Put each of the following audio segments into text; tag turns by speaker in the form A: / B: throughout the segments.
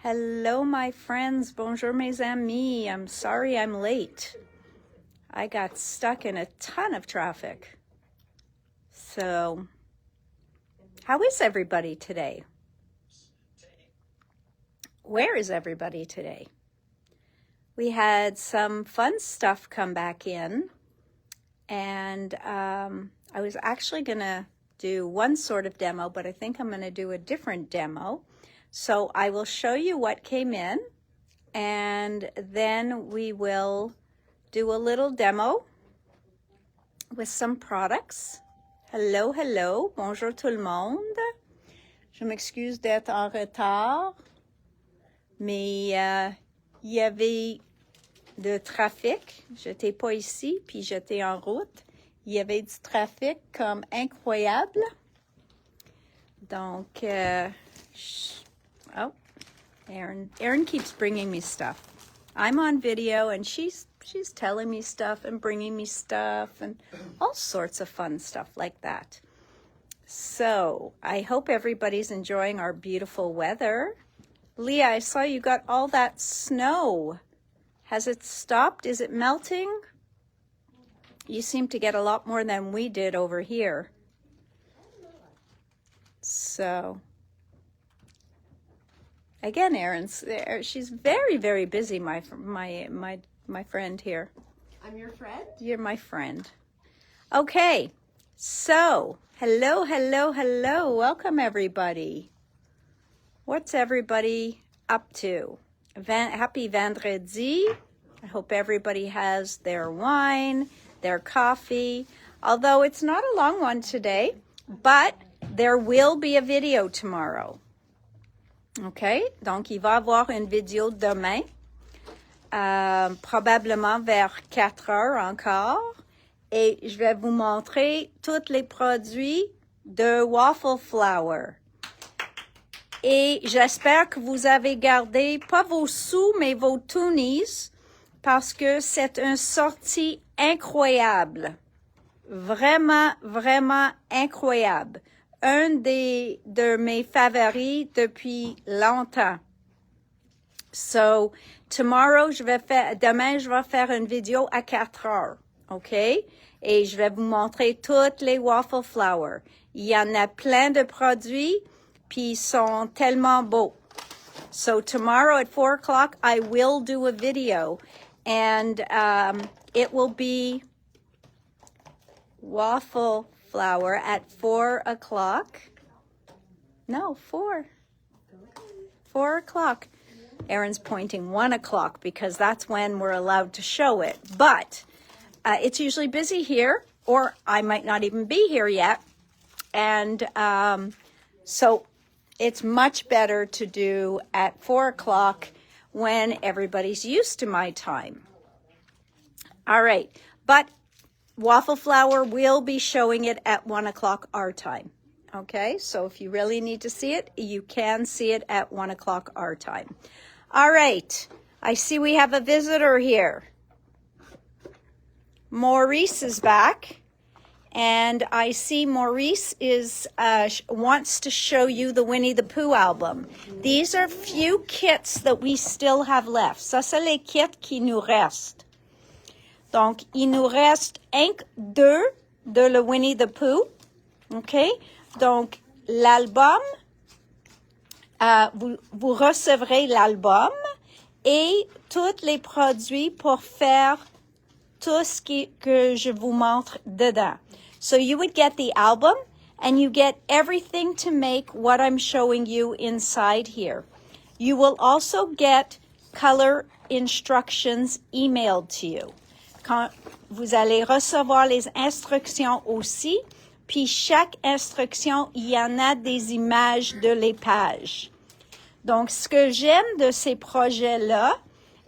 A: Hello, my friends. Bonjour, mes amis. I'm sorry I'm late. I got stuck in a ton of traffic. So, how is everybody today? Where is everybody today? We had some fun stuff come back in, and I was actually going to do one sort of demo, but I think I'm going to do a different demo. So I will show you what came in, and then we will do a little demo with some products. Hello, hello, bonjour tout le monde. Je m'excuse d'être en retard, mais il y avait de trafic. J'étais pas ici, puis j'étais en route. Il y avait du trafic comme incroyable. Donc, oh, Erin keeps bringing me stuff. I'm on video, and she's telling me stuff and bringing me stuff and all sorts of fun stuff like that. So I hope everybody's enjoying our beautiful weather. Leah, I saw you got all that snow. Has it stopped? Is it melting? You seem to get a lot more than we did over here. So, again, Erin's there. She's very, very busy, my friend here.
B: I'm your friend?
A: You're my friend. Okay, so, hello, hello, hello. Welcome, everybody. What's everybody up to? Happy Vendredi. I hope everybody has their wine, their coffee. Although it's not a long one today, but there will be a video tomorrow. OK? Donc, il va y avoir une vidéo demain, probablement vers 4 heures encore. Et je vais vous montrer tous les produits de waffle flour. Et j'espère que vous avez gardé, pas vos sous, mais vos toonies, parce que c'est une sortie incroyable. Vraiment, vraiment incroyable. Un de mes favoris depuis longtemps. So, demain, je vais faire une vidéo à 4 heures, OK? Et je vais vous montrer toutes les waffle flour. Il y en a plein de produits, puis ils sont tellement beaux. So, tomorrow at 4 o'clock, I will do a video, and it will be waffle flour at 4 o'clock. No, 4. 4 o'clock. Erin's pointing 1 o'clock because that's when we're allowed to show it. But it's usually busy here, or I might not even be here yet. And so it's much better to do at 4 o'clock when everybody's used to my time. All right. But waffle flour will be showing it at 1 o'clock our time. Okay, so if you really need to see it, you can see it at 1 o'clock our time. All right, I see we have a visitor here. Maurice is back, and I see Maurice wants to show you the Winnie the Pooh album. These are few kits that we still have left. Ça, c'est les kits qui nous restent. Donc, il nous reste deux de le Winnie the Pooh, OK? Donc, l'album, vous recevrez l'album et tous les produits pour faire tout ce que je vous montre dedans. So, you would get the album, and you get everything to make what I'm showing you inside here. You will also get color instructions emailed to you. Quand vous allez recevoir les instructions aussi, puis chaque instruction, il y en a des images de les pages. Donc, ce que j'aime de ces projets-là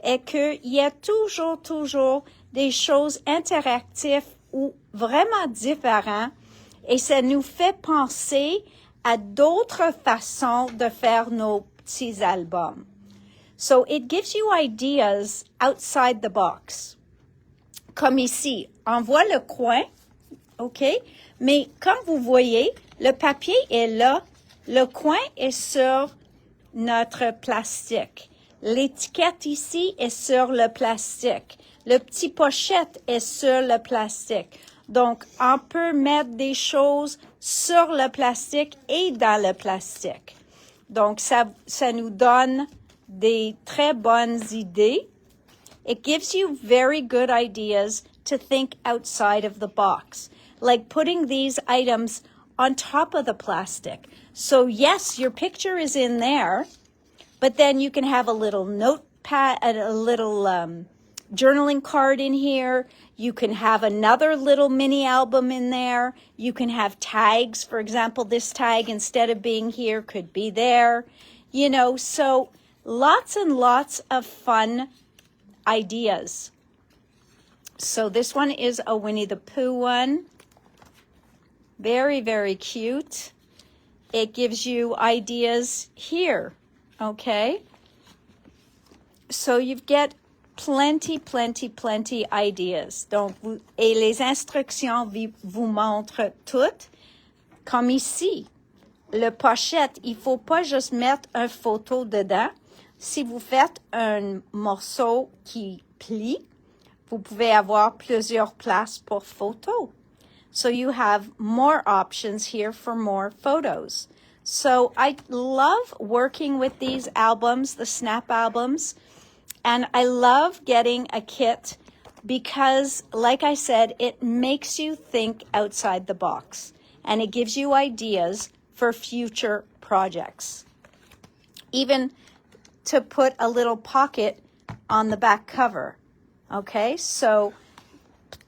A: est qu'il y a toujours des choses interactives ou vraiment différentes, et ça nous fait penser à d'autres façons de faire nos petits albums. So, it gives you ideas outside the box. Comme ici, on voit le coin, OK? Mais comme vous voyez, le papier est là, le coin est sur notre plastique. L'étiquette ici est sur le plastique. Le petit pochette est sur le plastique. Donc, on peut mettre des choses sur le plastique et dans le plastique. Donc, ça nous donne des très bonnes idées. It gives you very good ideas to think outside of the box, like putting these items on top of the plastic. So yes, your picture is in there, but then you can have a little notepad, a little journaling card in here. You can have another little mini album in there. You can have tags. For example, this tag, instead of being here, could be there. You know, so lots and lots of fun ideas. So this one is a Winnie the Pooh one. Very, very cute. It gives you ideas here, okay? So you get plenty ideas. Donc, et les instructions vous montrent toutes. Comme ici, le pochette, il faut pas juste mettre une photo dedans. Si vous faites un morceau qui plie, vous pouvez avoir plusieurs places pour photos. So you have more options here for more photos. So I love working with these albums, the snap albums, and I love getting a kit because, like I said, it makes you think outside the box and it gives you ideas for future projects. Even to put a little pocket on the back cover. Okay, so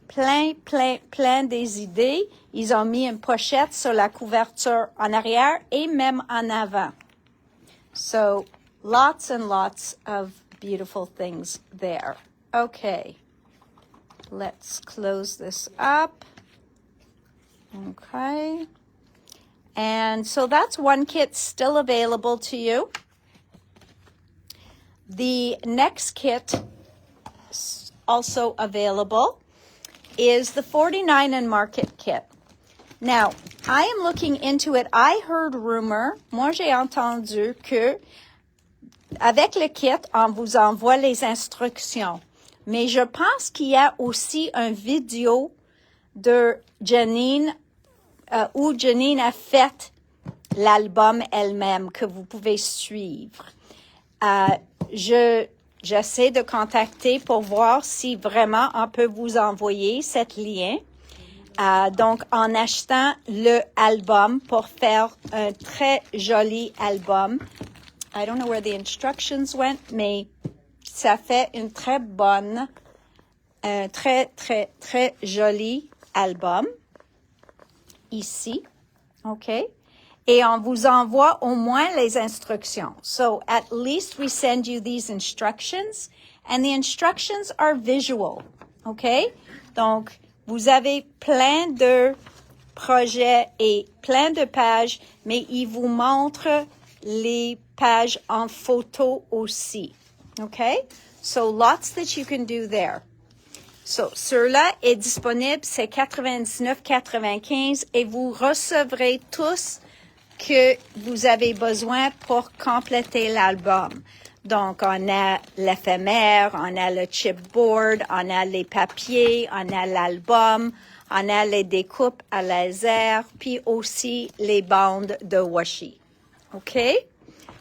A: plein des idées. Ils ont mis une pochette sur la couverture en arrière et même en avant. So lots and lots of beautiful things there. Okay, let's close this up. Okay, and so that's one kit still available to you. The next kit, also available, is the 49 and Market kit. Now, I am looking into it. I heard rumor, moi j'ai entendu que avec le kit, on vous envoie les instructions. Mais je pense qu'il y a aussi une vidéo de Janine où Janine a fait l'album elle-même que vous pouvez suivre. J'essaie de contacter pour voir si vraiment on peut vous envoyer cet lien. Donc, en achetant le album pour faire un très joli album. I don't know where the instructions went, mais ça fait une très bonne, un très joli album. Ici. OK? Et on vous envoie au moins les instructions. So at least we send you these instructions, and the instructions are visual. Okay? Donc, vous avez plein de projets et plein de pages, mais ils vous montrent les pages en photo aussi. Okay? So lots that you can do there. So, ceux-là est disponible, c'est 99,95 et vous recevrez tous que vous avez besoin pour compléter l'album. Donc, on a l'éphémère, on a le chipboard, on a les papiers, on a l'album, on a les découpes à laser, puis aussi les bandes de washi. Okay?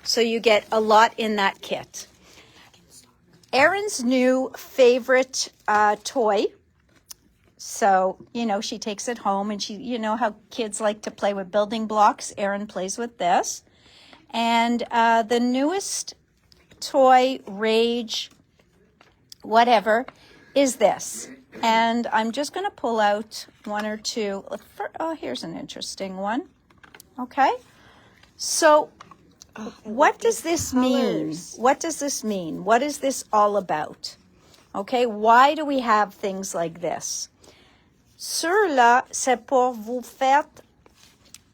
A: So you get a lot in that kit. Erin's new favorite toy. So, you know, she takes it home and you know how kids like to play with building blocks. Erin plays with this. And the newest toy, rage, whatever, is this. And I'm just going to pull out one or two. Oh, here's an interesting one. Okay. So what does this mean? What does this mean? What is this all about? Okay. Why do we have things like this? Ceux-là, c'est pour vous faire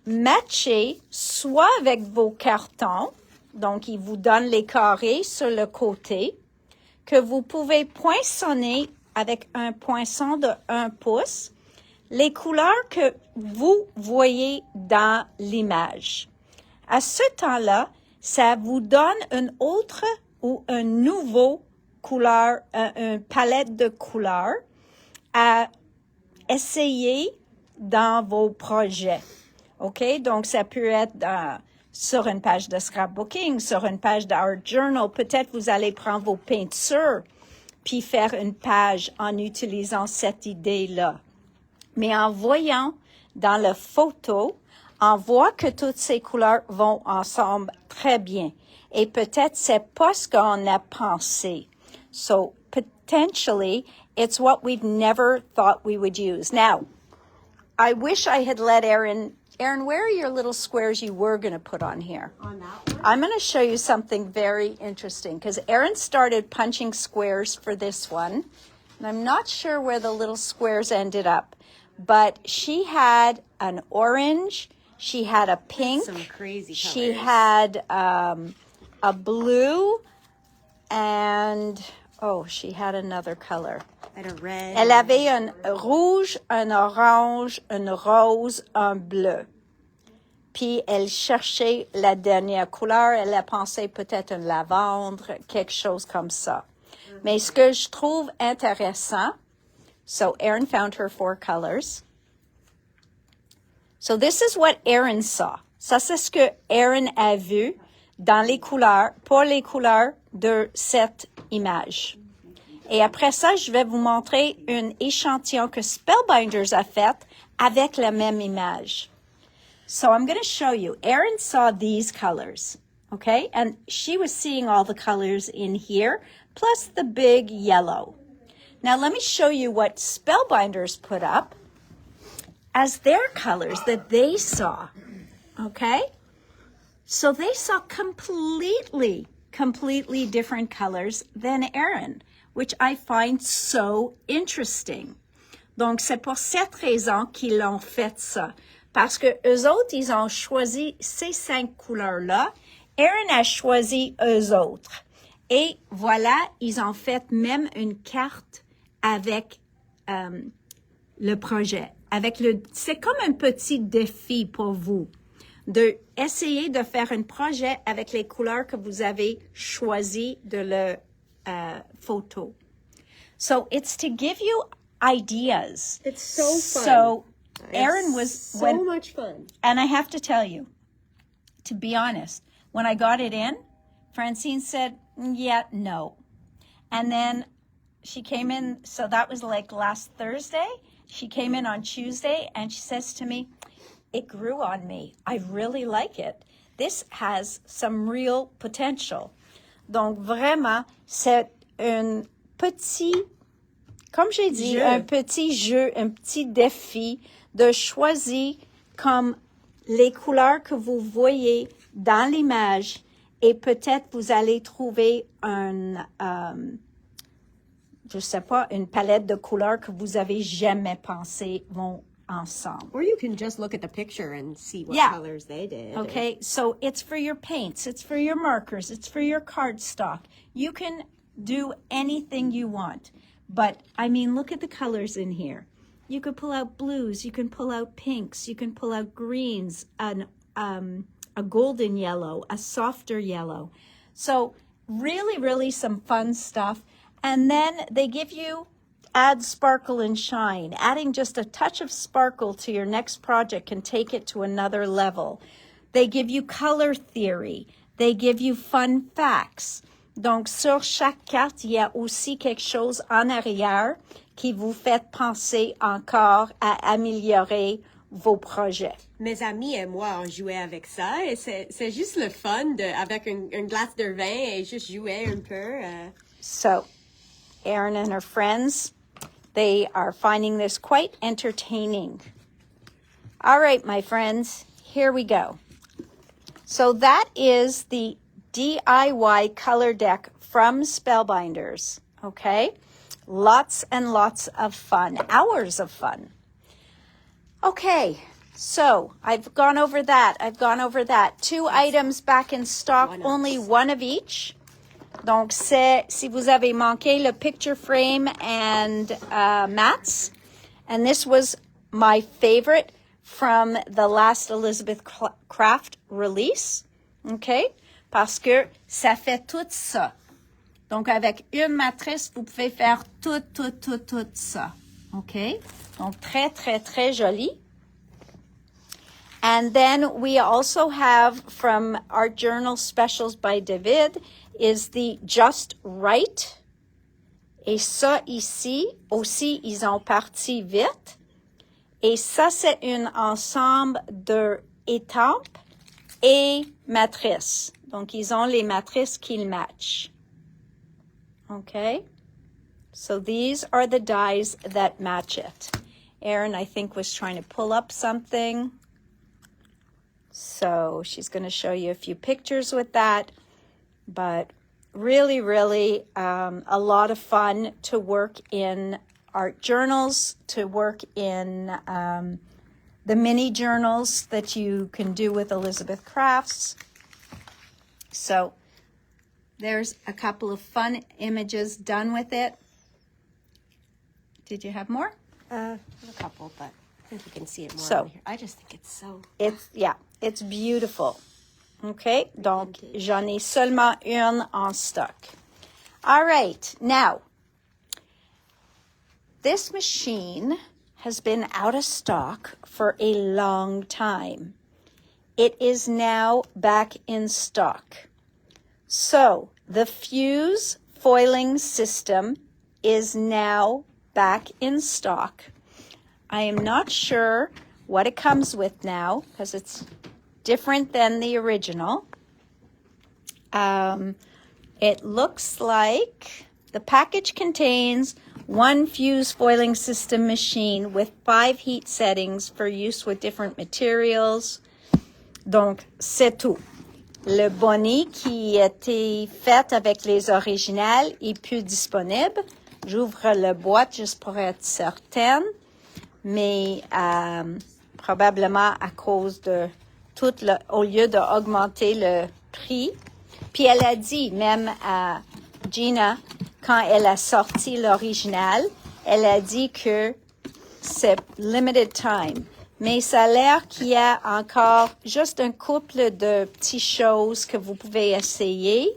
A: matcher soit avec vos cartons, donc ils vous donnent les carrés sur le côté, que vous pouvez poinçonner avec un poinçon de 1 pouce, les couleurs que vous voyez dans l'image. À ce temps-là, ça vous donne une autre ou un nouveau couleur, une palette de couleurs à essayer dans vos projets. OK? Donc, ça peut être sur une page de scrapbooking, sur une page d'art journal. Peut-être vous allez prendre vos peintures puis faire une page en utilisant cette idée-là. Mais en voyant dans la photo, on voit que toutes ces couleurs vont ensemble très bien. Et peut-être c'est pas ce qu'on a pensé. So, potentially, it's what we've never thought we would use. Now, I wish I had let Erin, where are your little squares you were going to put on here?
B: On that one?
A: I'm going to show you something very interesting because Erin started punching squares for this one. And I'm not sure where the little squares ended up. But she had an orange, she had a pink,
B: some crazy colors.
A: She had a blue, and she had another color.
B: And a red.
A: Elle avait un rouge, un orange, un rose, un bleu. Puis elle cherchait la dernière couleur. Elle a pensé peut-être un lavande, quelque chose comme ça. Mais ce que je trouve intéressant, so Erin found her 4 colors. So this is what Erin saw. Ça, c'est ce que Erin a vu dans les couleurs, pour les couleurs de cette image. Et après ça, je vais vous montrer un échantillon que Spellbinders a fait avec la même image. So I'm going to show you. Erin saw these colors, okay? And she was seeing all the colors in here, plus the big yellow. Now let me show you what Spellbinders put up as their colors that they saw, okay? So they saw completely different colors than Erin, which I find so interesting. Donc, c'est pour cette raison qu'ils ont fait ça. Parce que eux autres, ils ont choisi ces 5 couleurs-là. Erin a choisi eux autres. Et voilà, ils ont fait même une carte avec le projet. C'est comme un petit défi pour vous de essayer de faire un projet avec les couleurs que vous avez choisies de la photo. So it's to give you ideas.
B: It's so fun.
A: So Erin was
B: so much fun.
A: And I have to tell you, to be honest, when I got it in, Francine said, yeah, no. And then she came in, so that was like last Thursday. She came in on Tuesday and she says to me, it grew on me. I really like it. This has some real potential. Donc vraiment, c'est un petit, comme j'ai dit, un petit jeu, un petit défi de choisir comme les couleurs que vous voyez dans l'image et peut-être vous allez trouver je sais pas, une palette de couleurs que vous avez jamais pensé vont ensemble.
B: Or you can just look at the picture and see what colors they did.
A: Okay, so it's for your paints, it's for your markers, it's for your cardstock. You can do anything you want. But, I mean, look at the colors in here. You could pull out blues, you can pull out pinks, you can pull out greens, a golden yellow, a softer yellow. So, really some fun stuff. And then they give you add sparkle and shine. Adding just a touch of sparkle to your next project can take it to another level. They give you color theory. They give you fun facts. Donc, sur chaque carte, il y a aussi quelque chose en arrière qui vous fait penser encore à améliorer vos projets.
B: Mes amis et moi, on jouait avec ça et c'est juste le fun avec une glace de vin et juste jouer un peu.
A: So, Erin and her friends, they are finding this quite entertaining. All right, my friends, here we go. So that is the DIY color deck from Spellbinders, okay? Lots and lots of fun, hours of fun. Okay, so I've gone over that. 2 items back in stock, only 1 of each. Donc, c'est, si vous avez manqué le picture frame and mats, and this was my favorite from the last Elizabeth Craft release, okay? parce que ça fait tout ça. Donc, avec une matrice, vous pouvez faire tout ça. OK? Donc, très, très, très joli. And then we also have from Art Journal Specials by David is the Just Right. Et ça ici, aussi, ils ont parti vite. Et ça, c'est un ensemble d'étampes et matrices. Donc, ils ont les matrices qu'ils matchent. Okay? So these are the dies that match it. Erin, I think, was trying to pull up something. So she's going to show you a few pictures with that. But really, really a lot of fun to work in art journals, to work in the mini journals that you can do with Elizabeth Crafts. So there's a couple of fun images done with it. Did you have more?
B: A couple, but I think you can see it more
A: So,
B: over here. I just think it's so...
A: It's beautiful. OK? Donc, j'en ai seulement une en stock. All right. Now, this machine has been out of stock for a long time. It is now back in stock. So, the fuse foiling system is now back in stock. I am not sure what it comes with now because it's different than the original. It looks like the package contains one fuse foiling system machine with 5 heat settings for use with different materials. Donc, c'est tout. Le bonnet qui était fait avec les originales est plus disponible. J'ouvre la boîte juste pour être certaine, mais probablement à cause de tout au lieu d'augmenter le prix. Puis elle a dit, même à Gina, quand elle a sorti l'original, elle a dit que c'est limited time. Mais ça a l'air qu'il y a encore juste un couple de petites choses que vous pouvez essayer.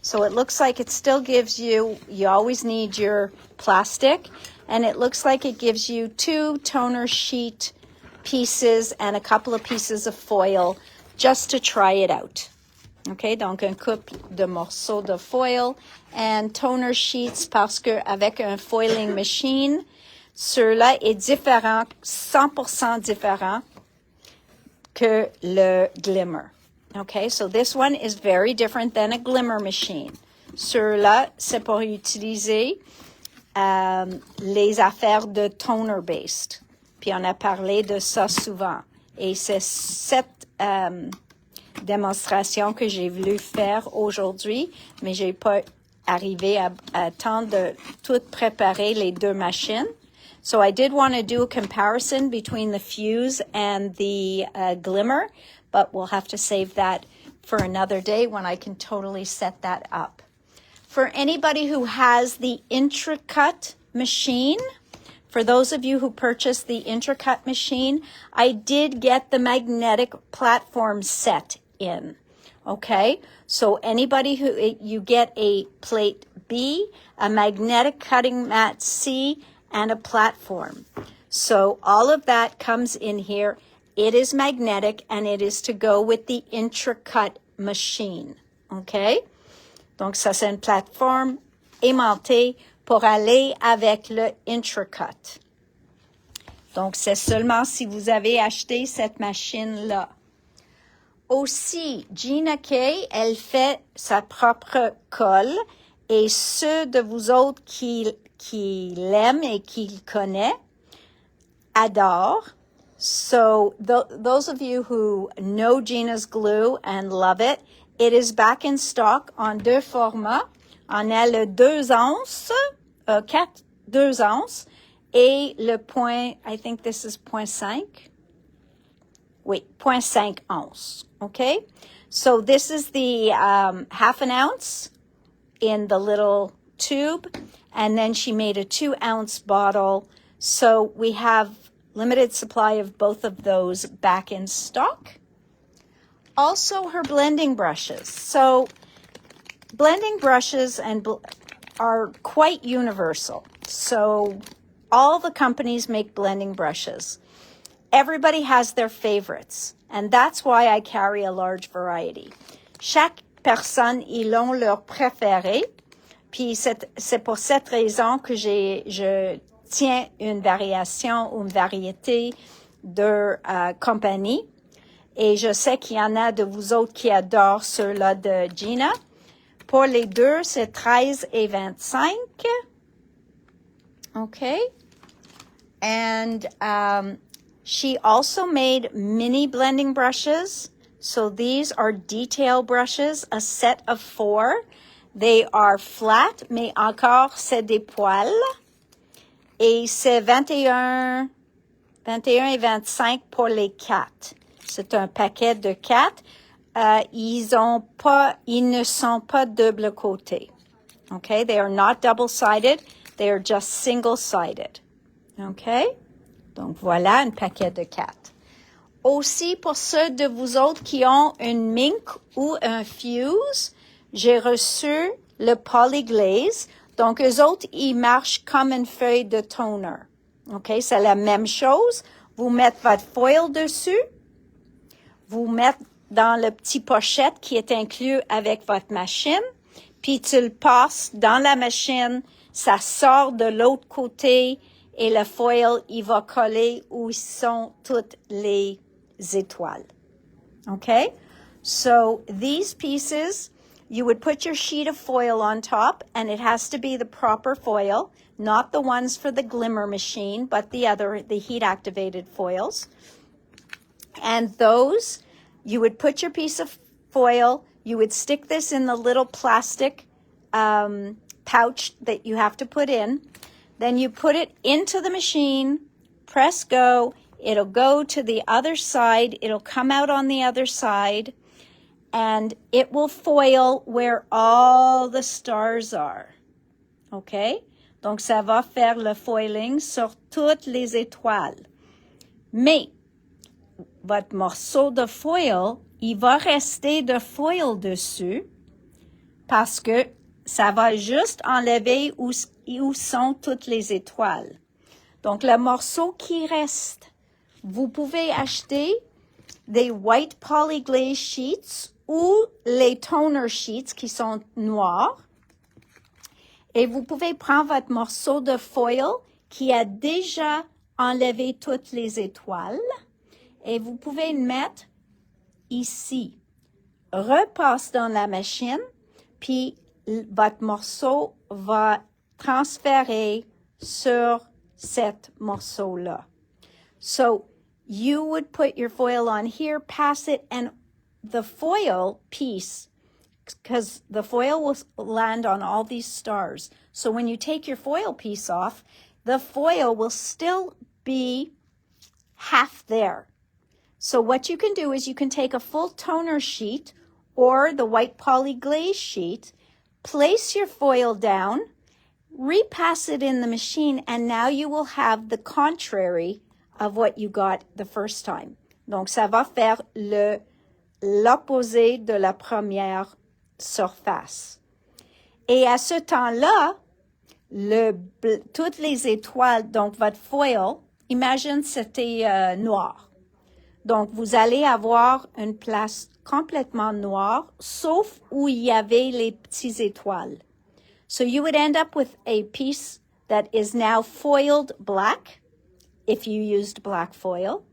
A: So it looks like it still gives you always need your plastic, and it looks like it gives you 2 toner sheet pieces and a couple of pieces of foil just to try it out. Okay, donc un couple de morceaux de foil and toner sheets parce que avec un foiling machine, ceux-là est différent, 100% différent que le glimmer. Okay, so this one is very different than a glimmer machine. Ceux-là, c'est pour utiliser les affaires de toner-based. Puis on a parlé de ça souvent. Et c'est cette démonstration que j'ai voulu faire aujourd'hui, mais j'ai pas arrivé à temps de tout préparer les deux machines. So I did want to do a comparison between the fuse and the glimmer, but we'll have to save that for another day when I can totally set that up. For anybody who has the Intracut machine, for those of you who purchased the Intracut machine, I did get the magnetic platform set in. Okay, so anybody who, you get a plate B, a magnetic cutting mat C, and a platform. So all of that comes in here. It is magnetic and it is to go with the Intracut machine. Okay? Donc ça c'est une plateforme aimantée pour aller avec le Intracut. Donc c'est seulement si vous avez acheté cette machine-là. Aussi, Gina Kay, elle fait sa propre colle et ceux de vous autres qui l'aiment et qui le connaissent adorent. So those of you who know Gina's glue and love it, it is back in stock en 2 formats. On a le 2 onces, 2 onces et le point, I think this is 0.5. Oui, 0.5 ounce. Okay? So this is the half an ounce in the little tube, and then she made a 2-ounce bottle. So we have limited supply of both of those back in stock. also her blending brushes. So blending brushes are quite universal. So all the companies make blending brushes. Everybody has their favorites, and that's why I carry a large variety. Chaque personne, ils ont leur préféré, puis c'est pour cette raison que je tiens une variation ou une variété de compagnies. Et je sais qu'il y en a de vous autres qui adorent ceux-là de Gina. Pour les deux, c'est 13 et 25. Okay. And she also made mini blending brushes. So these are detail brushes, a set of 4. They are flat, mais encore, c'est des poils. Et c'est 21 et 25 pour les 4. C'est un paquet de 4. Ils ne sont pas double côté. Okay, they are not double-sided. They are just single-sided. Okay? Donc voilà un paquet de 4. Aussi, pour ceux de vous autres qui ont une mink ou un fuse, j'ai reçu le polyglaze. Donc, eux autres, ils marchent comme une feuille de toner. OK? C'est la même chose. Vous mettez votre foil dessus. Vous mettez dans le petit pochette qui est inclus avec votre machine. Puis, tu le passes dans la machine. Ça sort de l'autre côté. Et le foil, il va coller où sont toutes les étoiles. Okay? So, these pieces, you would put your sheet of foil on top, and it has to be the proper foil, not the ones for the glimmer machine, but the heat-activated foils. And those, you would put your piece of foil, you would stick this in the little plastic pouch that you have to put in. Then you put it into the machine, press go, it'll go to the other side, it'll come out on the other side, and it will foil where all the stars are. OK? Donc, ça va faire le foiling sur toutes les étoiles. Mais, votre morceau de foil, il va rester de foil dessus parce que ça va juste enlever où sont toutes les étoiles. Donc, le morceau qui reste, vous pouvez acheter des white polyglaze sheets ou les toner sheets qui sont noirs. Et vous pouvez prendre votre morceau de foil qui a déjà enlevé toutes les étoiles et vous pouvez le mettre ici. Repasse dans la machine, puis votre morceau va transférer sur cet morceau-là. So, you would put your foil on here, pass it, and the foil piece, because the foil will land on all these stars. So when you take your foil piece off, the foil will still be half there. So what you can do is you can take a full toner sheet or the white polyglaze sheet, place your foil down, repass it in the machine, and now you will have the contrary of what you got the first time. Donc, ça va faire l'opposé de la première surface. Et à ce temps-là, toutes les étoiles, donc votre foil, imagine c'était noir. Donc, vous allez avoir une place complètement noire, sauf où il y avait les petites étoiles. So you would end up with a piece that is now foiled black, if you used black foil.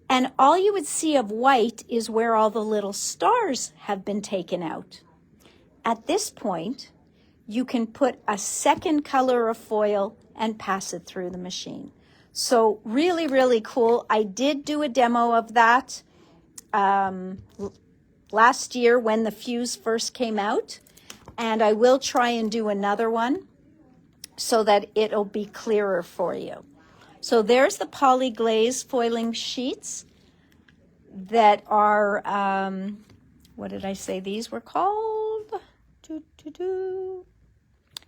A: And all you would see of white is where all the little stars have been taken out. At this point, you can put a second color of foil and pass it through the machine. So really, really cool. I did do a demo of that last year when the fuse first came out. And I will try and do another one so that it'll be clearer for you. So there's the polyglaze foiling sheets that are, what did I say these were called?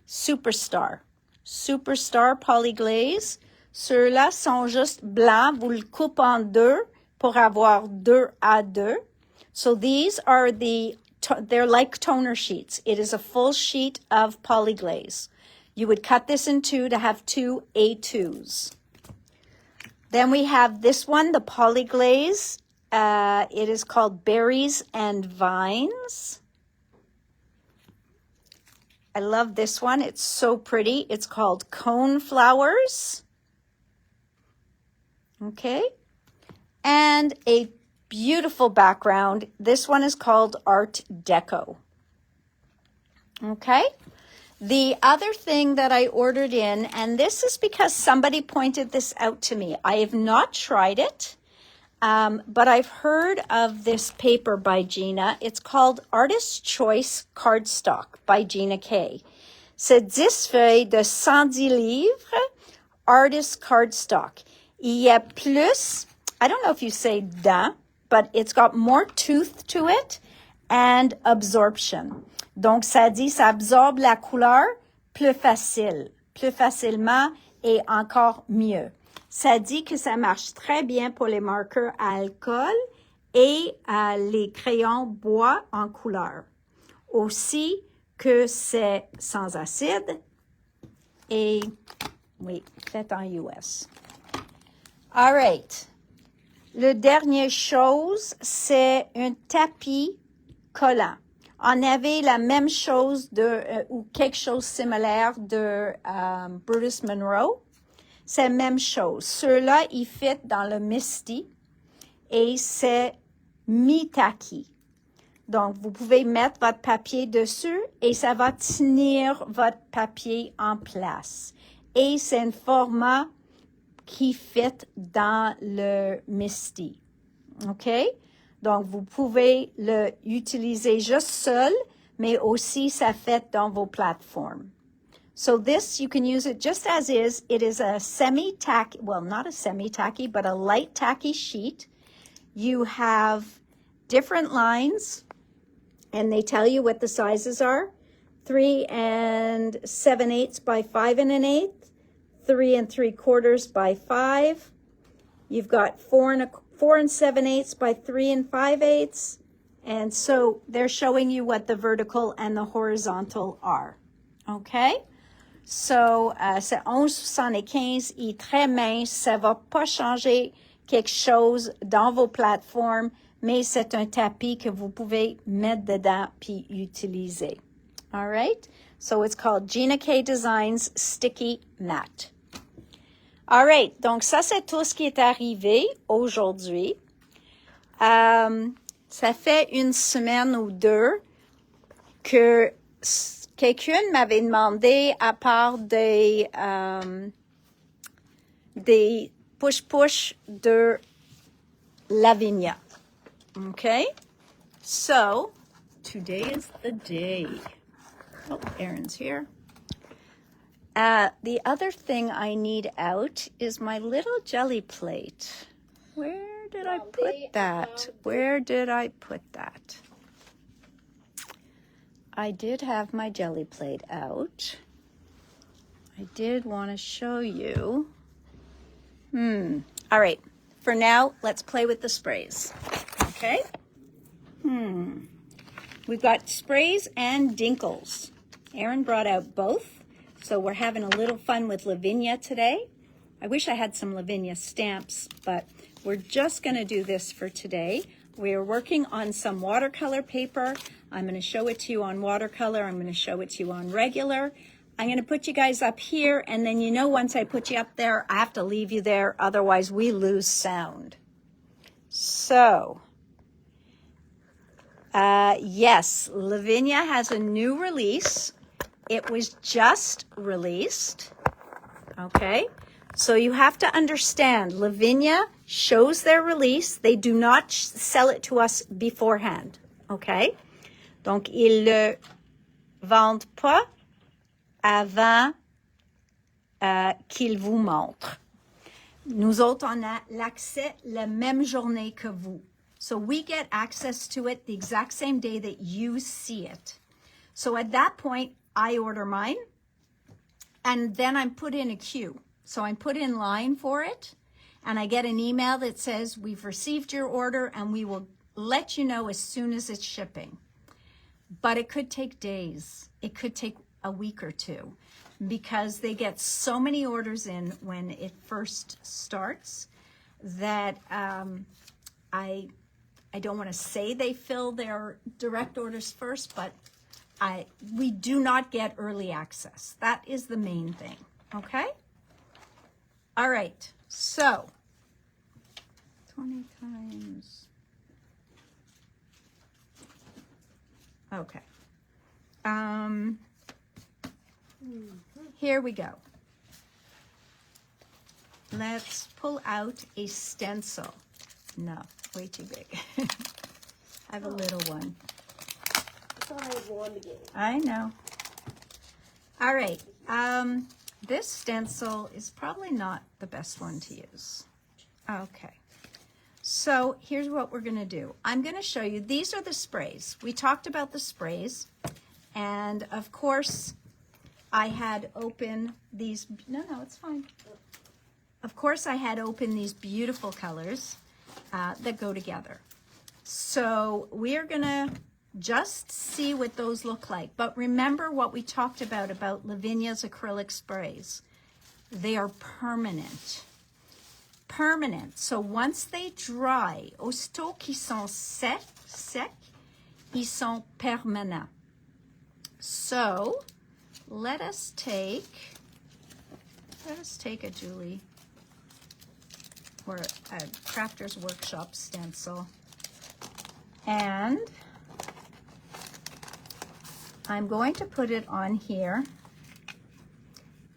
A: Superstar. Superstar polyglaze. Ceux-là sont juste blancs. Vous le coupez en deux pour avoir 2 à 2. So these are they're like toner sheets. It is a full sheet of polyglaze. You would cut this in two to have two A2s. Then we have this one, the polyglaze. It is called Berries and Vines. I love this one. It's so pretty. It's called Cone Flowers. Okay. And a beautiful background. This one is called Art Deco. Okay. The other thing that I ordered in, and this is because somebody pointed this out to me. I have not tried it, but I've heard of this paper by Gina. It's called Artist's Choice Cardstock by Gina K. C'est 10 feuilles de 110 livres, Artist Cardstock. Il y a plus, I don't know if you say dents, but it's got more tooth to it and absorption. Donc, ça dit, ça absorbe la couleur plus facilement et encore mieux. Ça dit que ça marche très bien pour les marqueurs à alcool et les crayons bois en couleur. Aussi que c'est sans acide et, oui, fait en US. All right. Le dernière chose, c'est un tapis collant. On avait la même chose ou quelque chose de similaire de Brutus Monroe. C'est la même chose. Ceux-là, ils fit dans le Misty et c'est mi-tacky. Donc, vous pouvez mettre votre papier dessus et ça va tenir votre papier en place. Et c'est un format qui fit dans le Misty. OK? Donc, vous pouvez l'utiliser juste seul, mais aussi ça fait dans vos plateformes. So this, you can use it just as is. It is a semi-tacky, well, not a semi-tacky, but a light tacky sheet. You have different lines, and they tell you what the sizes are. 3 7/8 by 5 1/8, 3 3/4 by 5. You've got 4 7/8 by 3 5/8. And so they're showing you what the vertical and the horizontal are. Okay? So, c'est 11,75 et très mince. Ça va pas changer quelque chose dans vos plateformes, mais c'est un tapis que vous pouvez mettre dedans puis utiliser. All right? So it's called Gina K Designs Sticky Mat. All right. Donc, ça, c'est tout ce qui est arrivé aujourd'hui. Ça fait une semaine ou deux que quelqu'un m'avait demandé, à part des push-push de Lavinia. Okay? So, today is the day. Oh, Aaron's here. The other thing I need out is my little jelly plate. Where did I put that? Where did I put that? I did have my jelly plate out. I did want to show you. All right. For now, let's play with the sprays. Okay? We've got sprays and dinkles. Aaron brought out both. So we're having a little fun with Lavinia today. I wish I had some Lavinia stamps, but we're just going to do this for today. We're working on some watercolor paper. I'm going to show it to you on watercolor. I'm going to show it to you on regular. I'm going to put you guys up here, and then once I put you up there, I have to leave you there. Otherwise, we lose sound. So, yes, Lavinia has a new release. It was just released. Okay? So you have to understand, Lavinia shows their release. They do not sell it to us beforehand. Okay? Donc, ils le vendent pas avant qu'ils vous montrent. Nous autres, on a l'accès la même journée que vous. So we get access to it the exact same day that you see it. So at that point, I order mine, and then I'm put in a queue. So I'm put in line for it, and I get an email that says, we've received your order, and we will let you know as soon as it's shipping. But it could take days. It could take a week or two because they get so many orders in when it first starts that I don't want to say they fill their direct orders first, but we do not get early access. That is the main thing, okay? All right, so 20 times, okay. Here we go. Let's pull out a stencil. No, way too big. I have a little one.
B: I thought I had one to get.
A: I know. All right. This stencil is probably not the best one to use. Okay. So here's what we're going to do. I'm going to show you. These are the sprays. We talked about the sprays. And of course, I had open these. No, it's fine. Of course, I had open these beautiful colors that go together. So we are going to just see what those look like. But remember what we talked about Lavinia's acrylic sprays. They are permanent. Permanent. So once they dry, aussitôt qu'ils sont secs, ils sont permanents. So let us take a Julie or a Crafter's Workshop stencil, and I'm going to put it on here.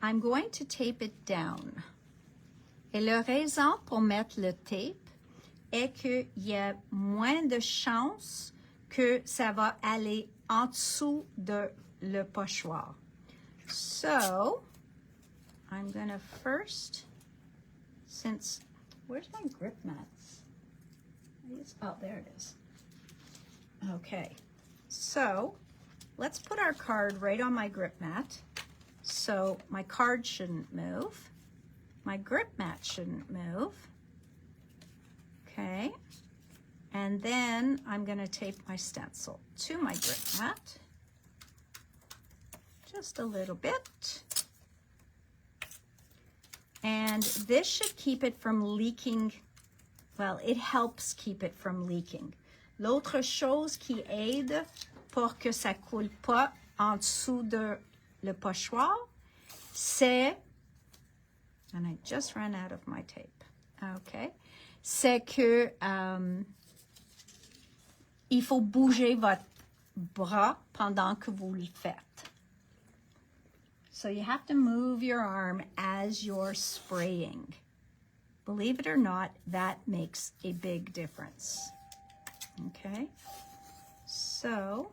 A: I'm going to tape it down. Et la raison pour mettre le tape est qu'il y a moins de chances que ça va aller en dessous de le pochoir. So, I'm going to first, where's my grip mats? Oh, there it is. Okay, so let's put our card right on my grip mat. So my card shouldn't move. My grip mat shouldn't move. Okay, and then I'm going to tape my stencil to my grip mat. Just a little bit. And this should keep it from leaking. Well, it helps keep it from leaking. L'autre chose qui aide pour que ça coule pas en dessous de le pochoir, c'est, and I just ran out of my tape, okay, c'est que il faut bouger votre bras pendant que vous le faites. So you have to move your arm as you're spraying. Believe it or not, that makes a big difference. Okay, so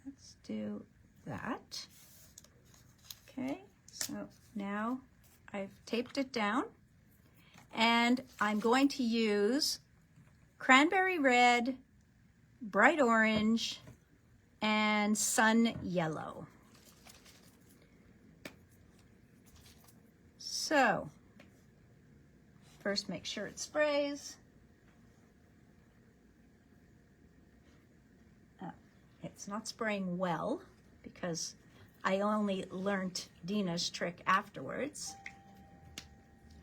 A: let's do that. Okay, so now I've taped it down, and I'm going to use cranberry red, bright orange, and sun yellow. So first make sure it sprays. It's not spraying well because I only learned Dina's trick afterwards.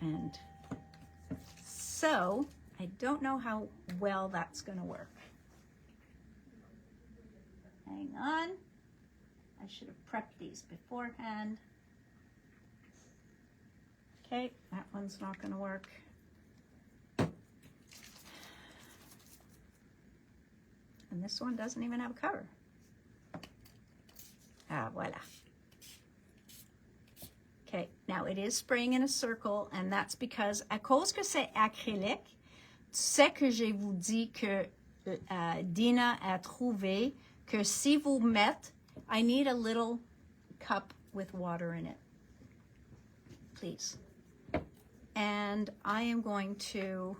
A: And so I don't know how well that's going to work. Hang on. I should have prepped these beforehand. Okay, that one's not going to work. And this one doesn't even have a cover. Ah, voila. Okay, now it is spraying in a circle, and that's because, à cause que c'est acrylique, tu sais que je vous dis que Dina a trouvé que si vous mettez, I need a little cup with water in it, please. And I am going to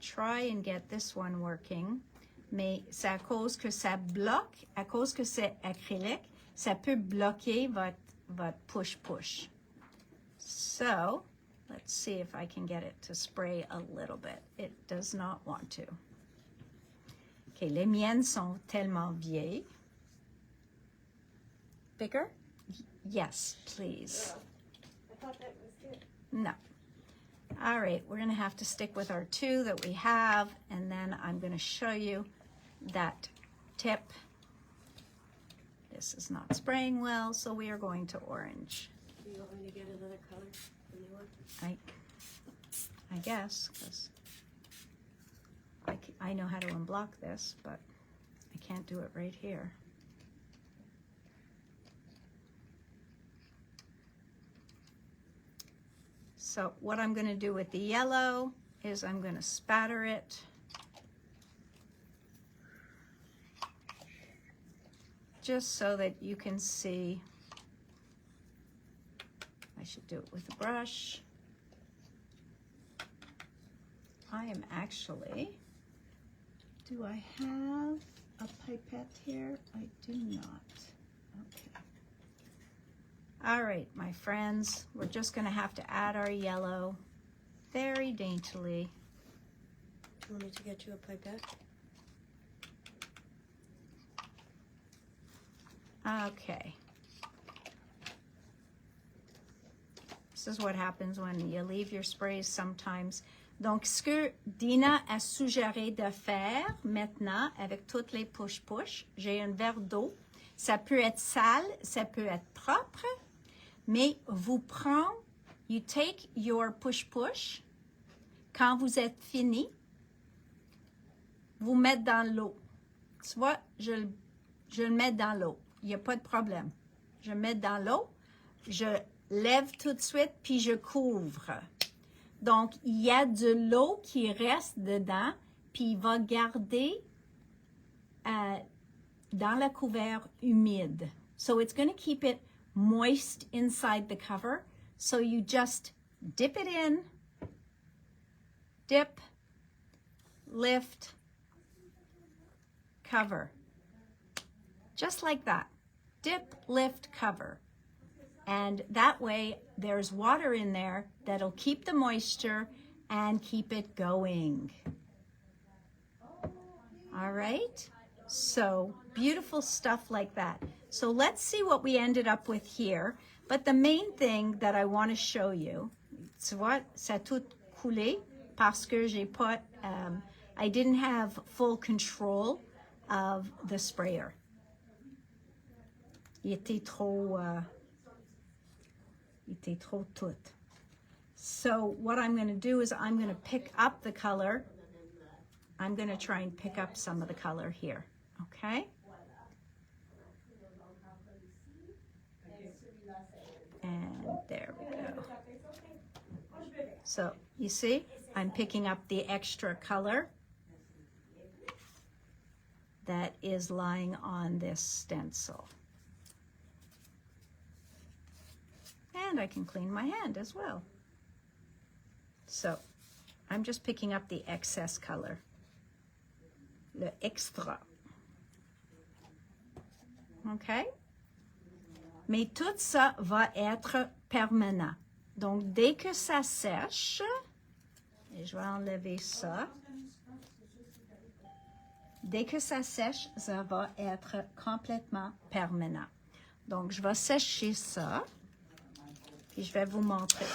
A: try and get this one working. Mais c'est à cause que ça bloque, à cause que c'est acrylique, ça peut bloquer votre push-push. So, let's see if I can get it to spray a little bit. It does not want to. OK, les miennes sont tellement vieilles. Bigger? Yes, please.
B: I thought that was it.
A: No. All right, we're going to have to stick with our two that we have, and then I'm going to show you that tip. This is not spraying well, so we are going to orange.
B: Do you want me to get another color? A new one?
A: I guess, because I know how to unblock this, but I can't do it right here. So what I'm going to do with the yellow is I'm going to spatter it. Just so that you can see. I should do it with a brush. I am actually, do I have a pipette here? I do not. Okay. All right, my friends, we're just going to have to add our yellow very daintily.
B: Do you want me to get you a pipette?
A: Okay. This is what happens when you leave your sprays sometimes. Donc, ce que Dina a suggéré de faire maintenant avec toutes les push-push, j'ai un verre d'eau. Ça peut être sale, ça peut être propre, mais vous prenez, you take your push-push, quand vous êtes fini, vous mettez dans l'eau. Tu vois, je le mets dans l'eau. Il n'y a pas de problème. Je mets dans l'eau, je lève tout de suite, puis je couvre. Donc, il y a de l'eau qui reste dedans, puis il va garder dans le couvert humide. So it's going to keep it moist inside the cover. So you just dip it in, dip, lift, cover. Just like that. Dip, lift, cover. And that way there's water in there that'll keep the moisture and keep it going. All right? So beautiful stuff like that. So let's see what we ended up with here. But the main thing that I want to show you, tu vois, ça a tout coulé parce que j'ai pas, I didn't have full control of the sprayer. Il était trop tout. So what I'm going to do is I'm going to pick up the color. I'm going to try and pick up some of the color here, okay? And there we go. So you see, I'm picking up the extra color that is lying on this stencil. And I can clean my hand as well. So I'm just picking up the excess color, le extra. OK? Mais tout ça va être permanent. Donc, dès que ça sèche, et je vais enlever ça, dès que ça sèche, ça va être complètement permanent. Donc, je vais sécher ça. Puis je vais vous montrer.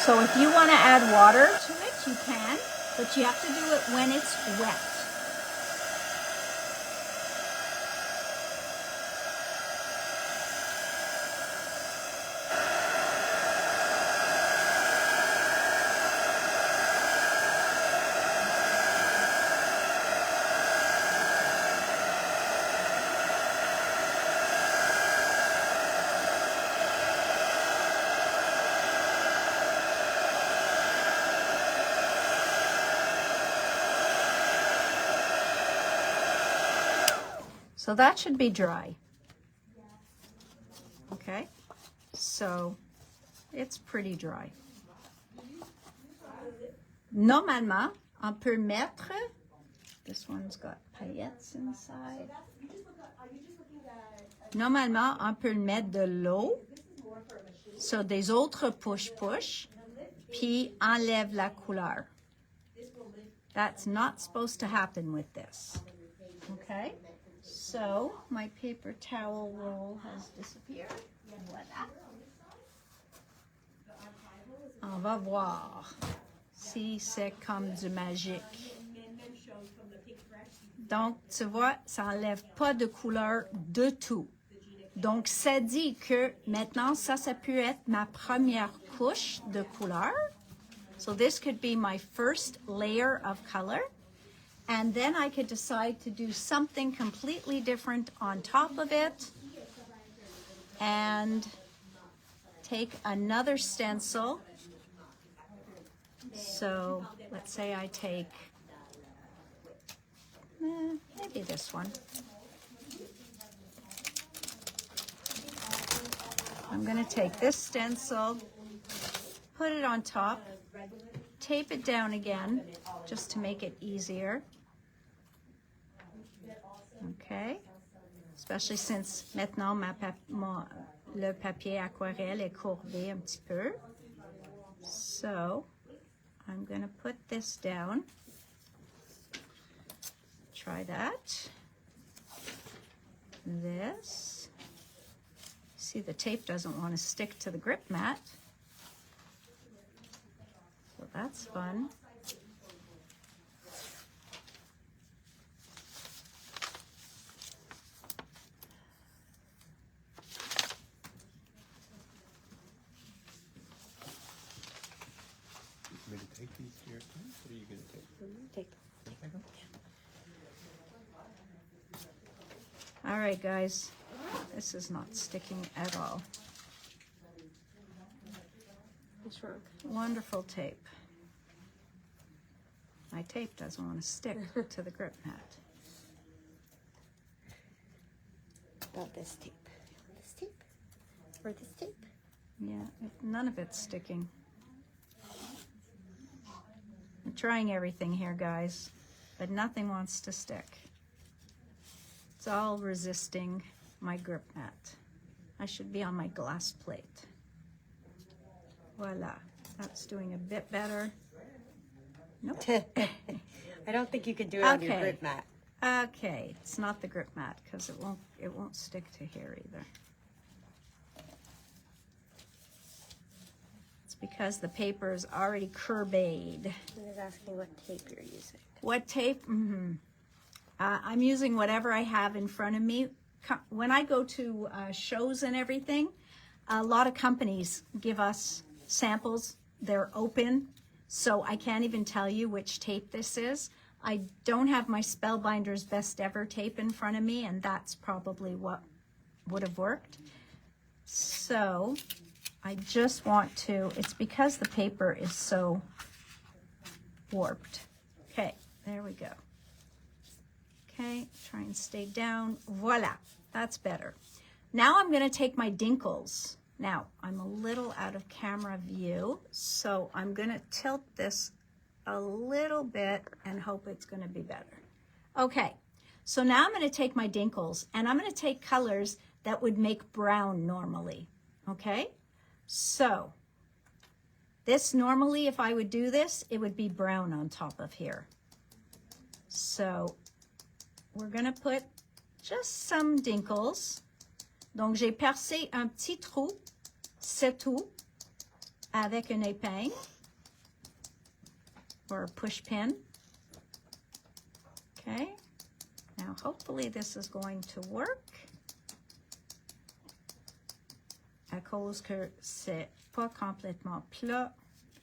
A: So if you want to add water to it, you can, but you have to do it when it's wet. So that should be dry. Okay, so it's pretty dry. Normalement, on peut mettre, this one's got paillettes inside. Normalement, on peut mettre de l'eau sur des autres push-push, puis enlève la couleur. That's not supposed to happen with this. Okay, so my paper towel roll has disappeared. Voilà. On va voir si c'est comme du magique. Donc, tu vois, ça n'enlève pas de couleur du tout. Donc, ça dit que maintenant, ça peut être ma première couche de couleur. So this could be my first layer of color. And then I could decide to do something completely different on top of it. And take another stencil. So let's say I take, maybe this one. I'm going to take this stencil, put it on top, tape it down again, just to make it easier. Okay, especially since maintenant le papier aquarelle est courbé un petit peu. So I'm going to put this down. Try that. This. See, the tape doesn't want to stick to the grip mat. So that's fun.
C: You going to take these to your place? What are you going to take?
B: Take
C: them.
A: All right, guys. This is not sticking at all.
B: It's wrong.
A: Wonderful tape. My tape doesn't want to stick to the grip mat.
B: About this tape. This tape? Or this tape?
A: Yeah, none of it's sticking. I'm trying everything here, guys, but nothing wants to stick. It's all resisting my grip mat. I should be on my glass plate. Voila, that's doing a bit better. Nope.
B: I don't think you could do it on your
A: Okay.
B: grip mat.
A: Okay, it's not the grip mat because it won't stick to here either. It's because the paper is already courbed.
B: I was asking what tape you're using.
A: What tape? I'm using whatever I have in front of me. When I go to shows and everything, a lot of companies give us samples. They're open, so I can't even tell you which tape this is. I don't have my Spellbinder's Best Ever tape in front of me, and that's probably what would have worked. So I just want to, it's because the paper is so warped. Okay, there we go. Okay, try and stay down. Voila, that's better. Now I'm going to take my dinkles. Now, I'm a little out of camera view, so I'm going to tilt this a little bit and hope it's going to be better. Okay, so now I'm going to take my dinkles, and I'm going to take colors that would make brown normally, okay? So, this normally, if I would do this, it would be brown on top of here. So, we're going to put just some dinkles. Donc, j'ai percé un petit trou, c'est tout, avec une épingle or a push pin. Okay, now hopefully this is going to work. À cause que c'est pas complètement plat,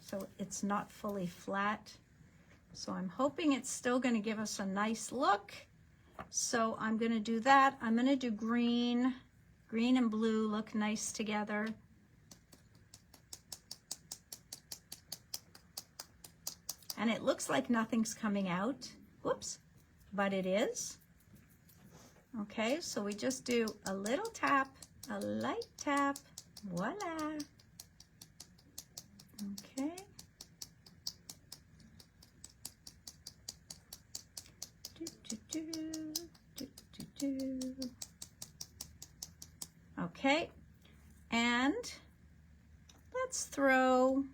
A: so it's not fully flat. So I'm hoping it's still going to give us a nice look. So I'm going to do that. I'm going to do green. Green and blue look nice together. And it looks like nothing's coming out. Whoops. But it is. Okay, so we just do a little tap, a light tap, voila. Okay. Okay, and let's throw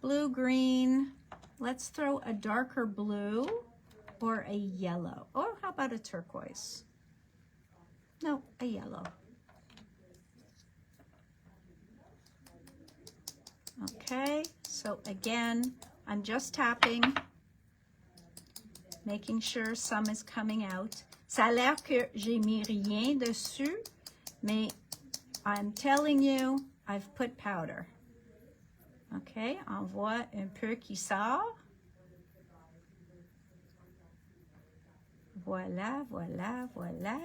A: blue, green. Let's throw a darker blue or a yellow. Or how about a turquoise? No, a yellow. Okay, so again, I'm just tapping, making sure some is coming out. Ça a l'air que j'ai mis rien dessus, mais I'm telling you, I've put powder. Okay, on voit un peu qui sort. Voila, voila, voila.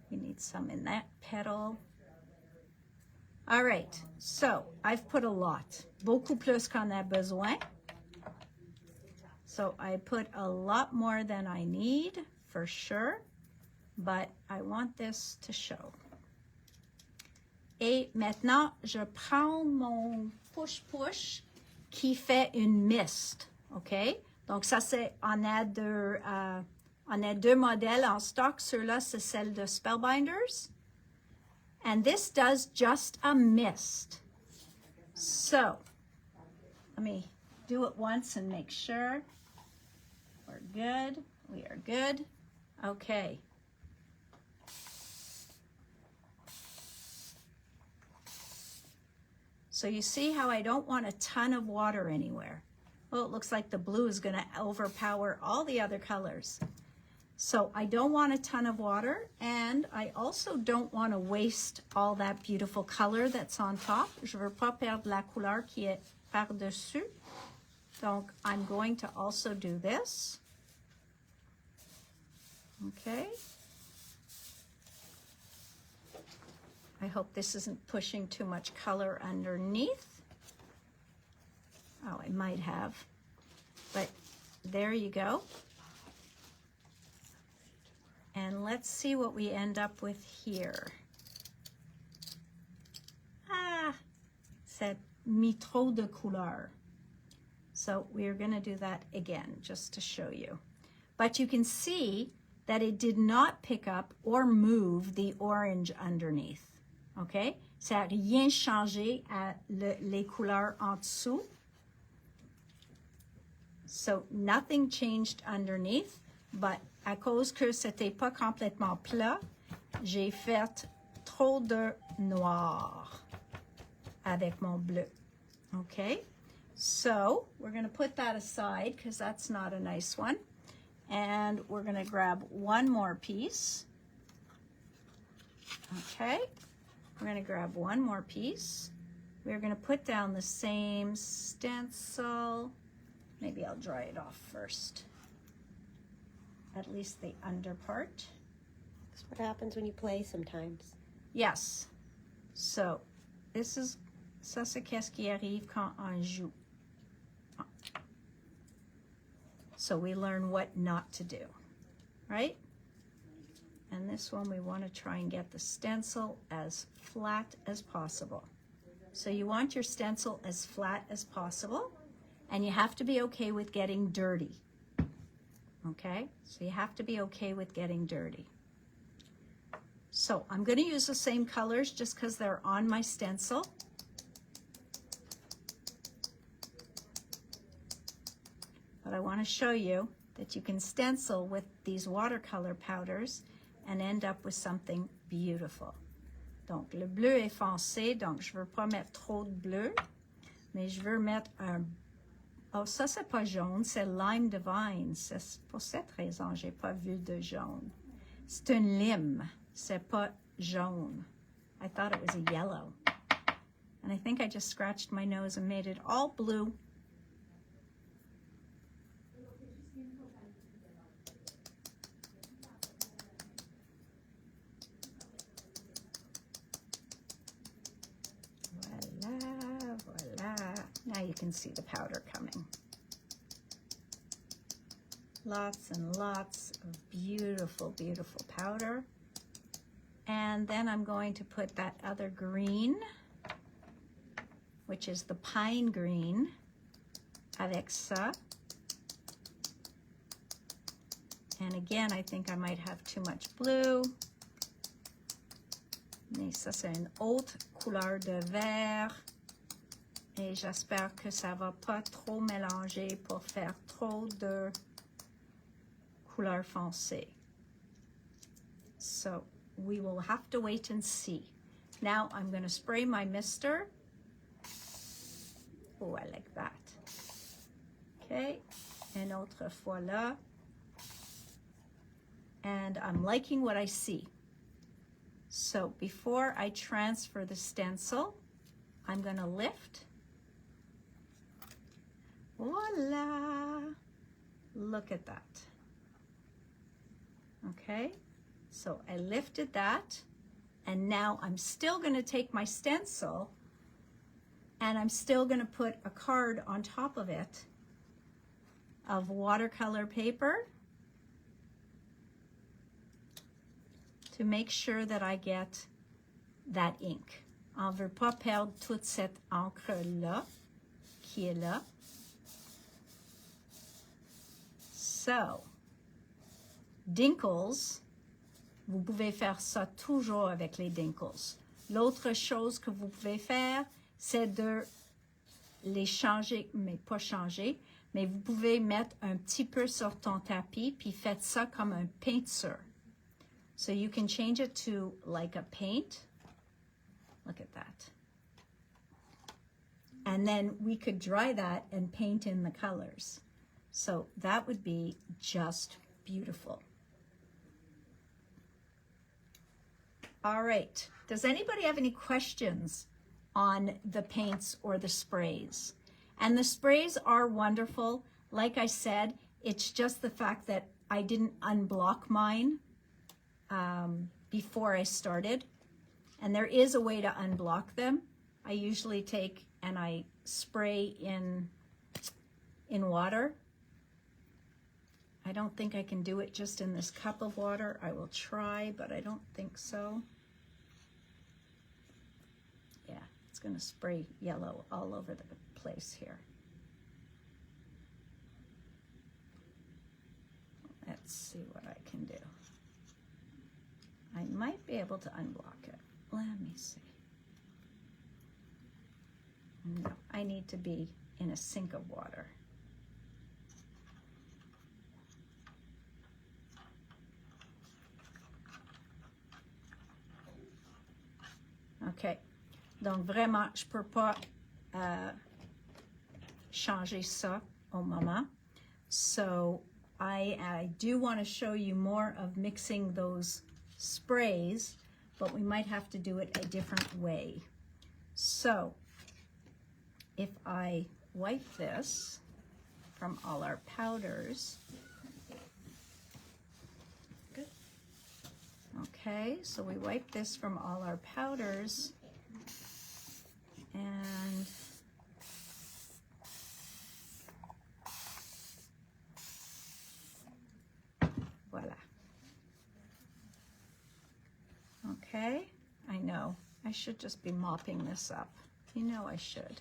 A: We need some in that petal. All right, so I've put a lot, beaucoup plus qu'on a besoin. So I put a lot more than I need, for sure, but I want this to show. Et maintenant, je prends mon push-push qui fait une mist, OK? Donc ça, c'est, on a deux modèles en stock. Ceux-là, c'est celle de Spellbinders. And this does just a mist. So, let me do it once and make sure. We're good. We are good. Okay. So you see how I don't want a ton of water anywhere. Well, it looks like the blue is going to overpower all the other colors. So I don't want a ton of water, and I also don't want to waste all that beautiful color that's on top. Je veux pas perdre la couleur qui est par-dessus. Donc I'm going to also do this. Okay. I hope this isn't pushing too much color underneath. Oh, it might have, but there you go. And let's see what we end up with here. Ah, c'est mis trop de couleur. So we're going to do that again, just to show you. But you can see that it did not pick up or move the orange underneath. Okay? Ça n'a rien changé à les couleurs en dessous. So nothing changed underneath, but à cause que c'était pas complètement plat, j'ai fait trop de noir avec mon bleu. Okay? So we're going to put that aside because that's not a nice one. And we're going to grab one more piece. Okay? We're going to grab one more piece. We're going to put down the same stencil. Maybe I'll dry it off first. At least the under part.
B: That's what happens when you play sometimes.
A: Yes. So, this is, ça c'est qu'est-ce qui arrive quand on joue. So we learn what not to do, right? And this one we want to try and get the stencil as flat as possible. So you want your stencil as flat as possible, and you have to be okay with getting dirty. Okay, so you have to be okay with getting dirty. So I'm going to use the same colors just because they're on my stencil. But I want to show you that you can stencil with these watercolor powders and end up with something beautiful. Donc le bleu est foncé, donc je veux pas mettre trop de bleu, mais je veux mettre un... Oh, ça c'est pas jaune, c'est lime divine. C'est pour cette raison j'ai pas vu de jaune. C'est une lime, c'est pas jaune. I thought it was a yellow. And I think I just scratched my nose and made it all blue. Now you can see the powder coming. Lots and lots of beautiful, beautiful powder. And then I'm going to put that other green, which is the pine green, avec ça. And again, I think I might have too much blue. Mais ça, c'est une autre couleur de vert. Et j'espère que ça va pas trop mélanger pour faire trop de couleur foncée. So we will have to wait and see. Now I'm going to spray my mister. Oh, I like that. Okay, une autre fois là. And I'm liking what I see. So before I transfer the stencil, I'm going to lift. Voila! Look at that. Okay, so I lifted that, and now I'm still going to take my stencil and I'm still going to put a card on top of it of watercolor paper to make sure that I get that ink. On ne veut pas perdre toute cette encre-là qui est là. So, dinkles, vous pouvez faire ça toujours avec les dinkles. L'autre chose que vous pouvez faire, c'est de les changer, mais pas changer, mais vous pouvez mettre un petit peu sur ton tapis, puis faites ça comme un peinture. So you can change it to like a paint. Look at that. And then we could dry that and paint in the colors. So that would be just beautiful. All right. Does anybody have any questions on the paints or the sprays? And the sprays are wonderful. Like I said, it's just the fact that I didn't unblock mine before I started. And there is a way to unblock them. I usually take and I spray in water. I don't think I can do it just in this cup of water. I will try, but I don't think so. Yeah, it's going to spray yellow all over the place here. Let's see what I can do. I might be able to unblock it. Let me see. No, I need to be in a sink of water. OK. Donc, vraiment, je peux pas changer ça au moment. So, I do want to show you more of mixing those sprays, but we might have to do it a different way. So, if I wipe this from all our powders. Good. Okay, so we wipe this from all our powders, and voila. Okay, I know. I should just be mopping this up. You know I should.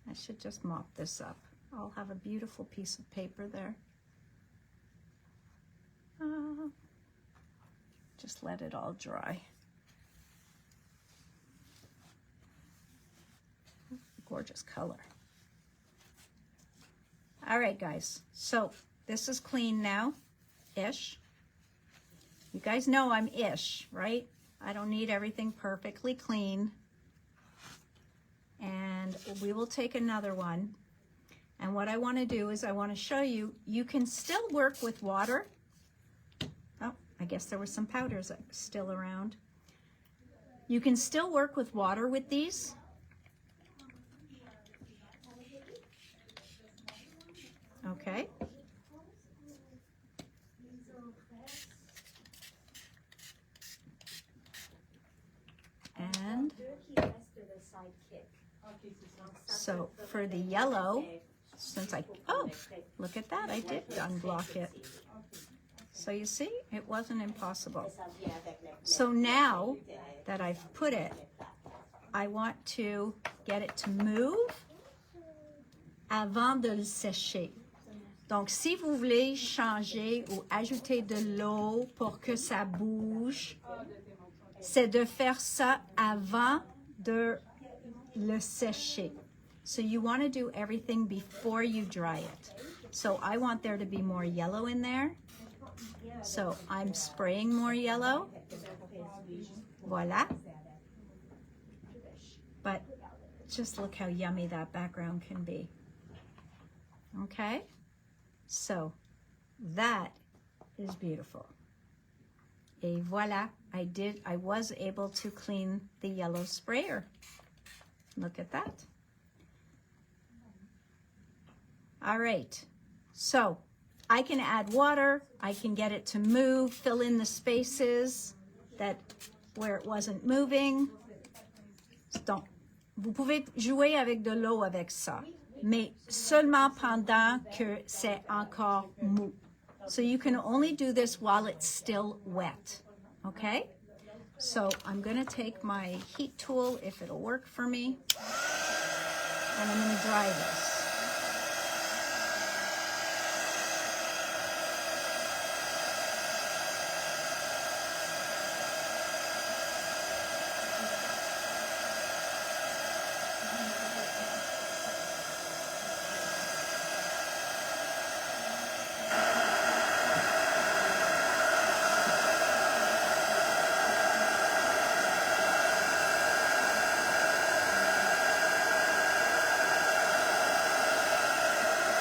A: I should just mop this up. I'll have a beautiful piece of paper there. Just let it all dry. Gorgeous color. All right, guys. So this is clean now, ish. You guys know I'm ish, right? I don't need everything perfectly clean. And we will take another one. And what I want to do is I want to show you, you can still work with water. Oh, I guess there were some powders still around. You can still work with water with these. Okay. And so for the yellow, since oh, look at that, I did unblock it. So you see, it wasn't impossible. So now that I've put it, I want to get it to move avant de le sécher. Donc, si vous voulez changer ou ajouter de l'eau pour que ça bouge, c'est de faire ça avant de le sécher. So you want to do everything before you dry it. So I want there to be more yellow in there. So I'm spraying more yellow. Voila. But just look how yummy that background can be. Okay? So that is beautiful. Et voila, I was able to clean the yellow sprayer. Look at that. All right, so I can add water, I can get it to move, fill in the spaces where it wasn't moving. Donc, vous pouvez jouer avec de l'eau avec ça, mais seulement pendant que c'est encore mou. So you can only do this while it's still wet, okay? So I'm gonna take my heat tool, if it'll work for me, and I'm gonna dry this.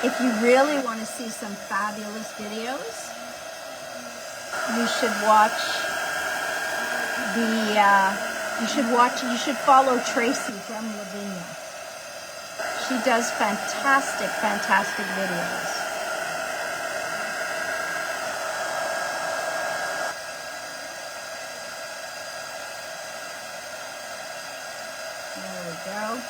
A: If you really want to see some fabulous videos, you should follow Tracy from Lavinia. She does fantastic videos. There we go.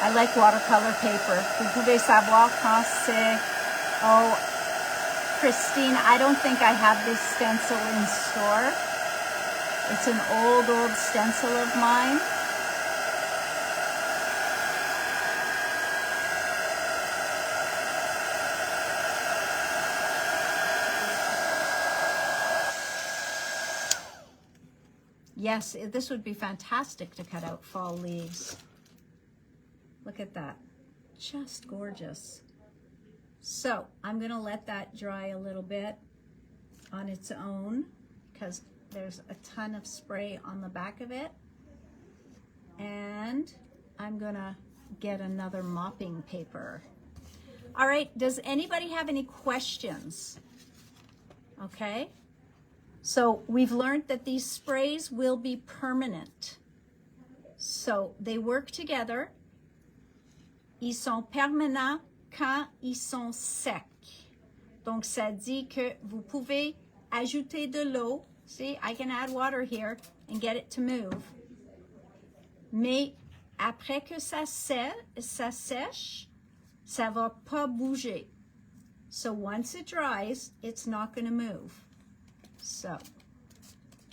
A: I like watercolor paper. Vous pouvez savoir quand c'est... Oh, Christine, I don't think I have this stencil in store. It's an old stencil of mine. Yes, this would be fantastic to cut out fall leaves. Look at that, just gorgeous. So I'm gonna let that dry a little bit on its own because there's a ton of spray on the back of it. And I'm gonna get another mopping paper. All right, does anybody have any questions? Okay, so we've learned that these sprays will be permanent. So they work together. Ils sont permanents quand ils sont secs. Donc, ça dit que vous pouvez ajouter de l'eau. See, I can add water here and get it to move. Mais après que ça sèche, ça va pas bouger. So once it dries, it's not going to move. So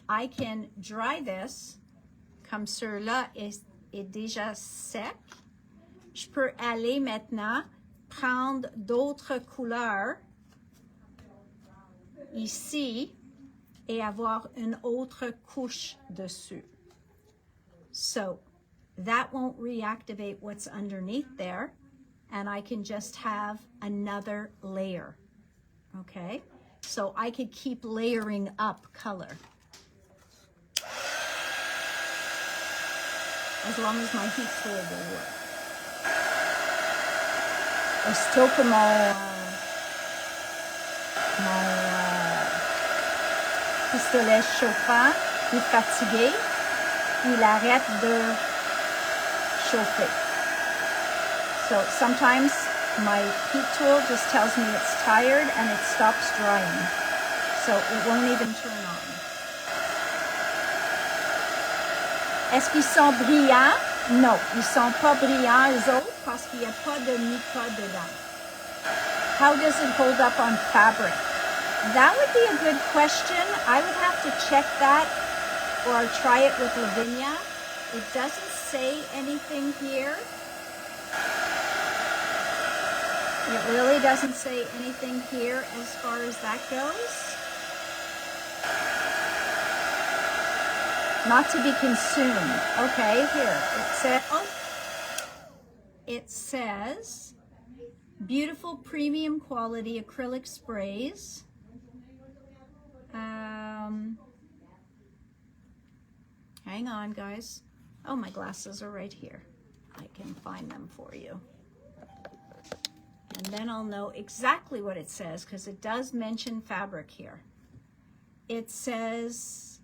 A: I can dry this comme cela est déjà sec. Je peux aller maintenant prendre d'autres couleurs ici et avoir une autre couche dessus. So that won't reactivate what's underneath there, and I can just have another layer. Okay, so I could keep layering up color as long as my heat tool will work. Aussitôt que mon pistolet chauffant est fatigué, il arrête de chauffer. So sometimes my heat tool just tells me it's tired and it stops drying. So it won't even turn on. Est-ce qu'ils sont brillants? Non, ils sont pas brillants, eux autres, parce qu'il n'y a pas de mica dedans. How does it hold up on fabric? That would be a good question. I would have to check that or try it with Lavinia. It doesn't say anything here. It really doesn't say anything here as far as that goes. Not to be consumed. Okay, here. It says beautiful premium quality acrylic sprays. Hang on, guys. Oh, my glasses are right here. I can find them for you. And then I'll know exactly what it says because it does mention fabric here. It says